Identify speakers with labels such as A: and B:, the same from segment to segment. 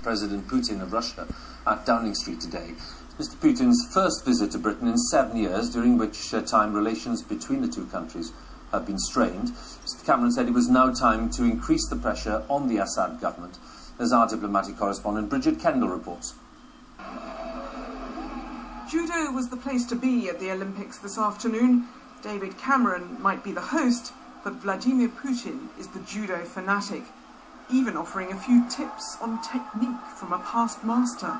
A: President Putin of Russia at Downing Street today. Mr. Putin's first visit to Britain in 7 years, during which time relations between the two countries have been strained. Mr. Cameron said it was now time to increase the pressure on the Assad government, as our diplomatic correspondent Bridget Kendall reports.
B: Judo was the place to be at the Olympics this afternoon. David Cameron might be the host, but Vladimir Putin is the judo fanatic, even offering a few tips on technique from a past master.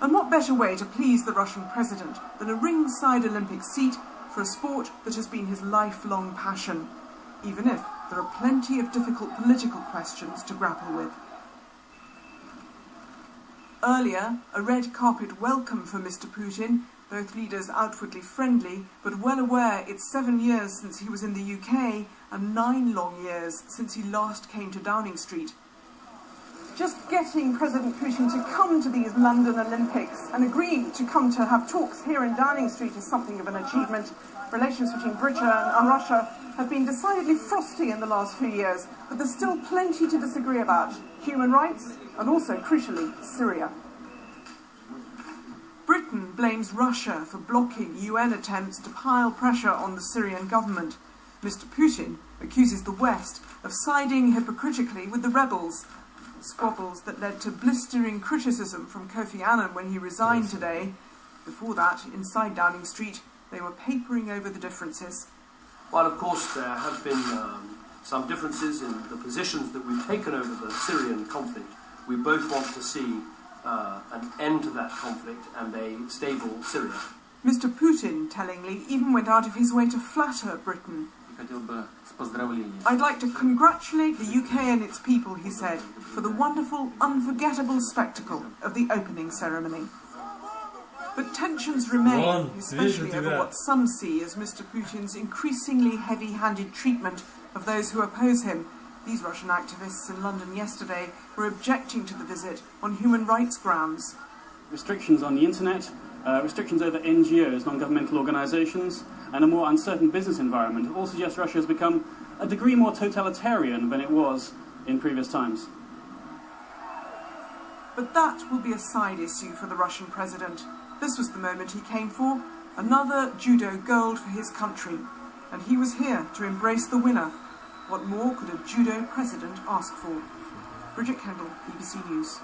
B: And what better way to please the Russian president than a ringside Olympic seat for a sport that has been his lifelong passion, even if there are plenty of difficult political questions to grapple with. Earlier, a red carpet welcome for Mr. Putin, both leaders outwardly friendly, but well aware it's 7 years since he was in the UK and 9 long years since he last came to Downing Street. Just getting President Putin to come to these London Olympics and agree to come to have talks here in Downing Street is something of an achievement. Relations between Britain and Russia have been decidedly frosty in the last few years, but there's still plenty to disagree about. Human rights and also, crucially, Syria. Britain blames Russia for blocking UN attempts to pile pressure on the Syrian government. Mr. Putin accuses the West of siding hypocritically with the rebels. Squabbles that led to blistering criticism from Kofi Annan when he resigned today. Before that, inside Downing Street, they were papering over the differences.
C: Well, of course, there have been some differences in the positions that we've taken over the Syrian conflict. We both want to see an end to that conflict and a stable Syria.
B: Mr. Putin, tellingly, even went out of his way to flatter Britain. I'd like to congratulate the UK and its people, he said, for the wonderful, unforgettable spectacle of the opening ceremony. But tensions remain, especially over what some see as Mr. Putin's increasingly heavy-handed treatment of those who oppose him. These Russian activists in London yesterday were objecting to the visit on human rights grounds.
D: Restrictions on the internet, restrictions over NGOs, non-governmental organisations, and a more uncertain business environment all suggest Russia has become a degree more totalitarian than it was in previous times.
B: But that will be a side issue for the Russian president. This was the moment he came for, another judo gold for his country. And he was here to embrace the winner. What more could a judo president ask for? Bridget Kendall, BBC News.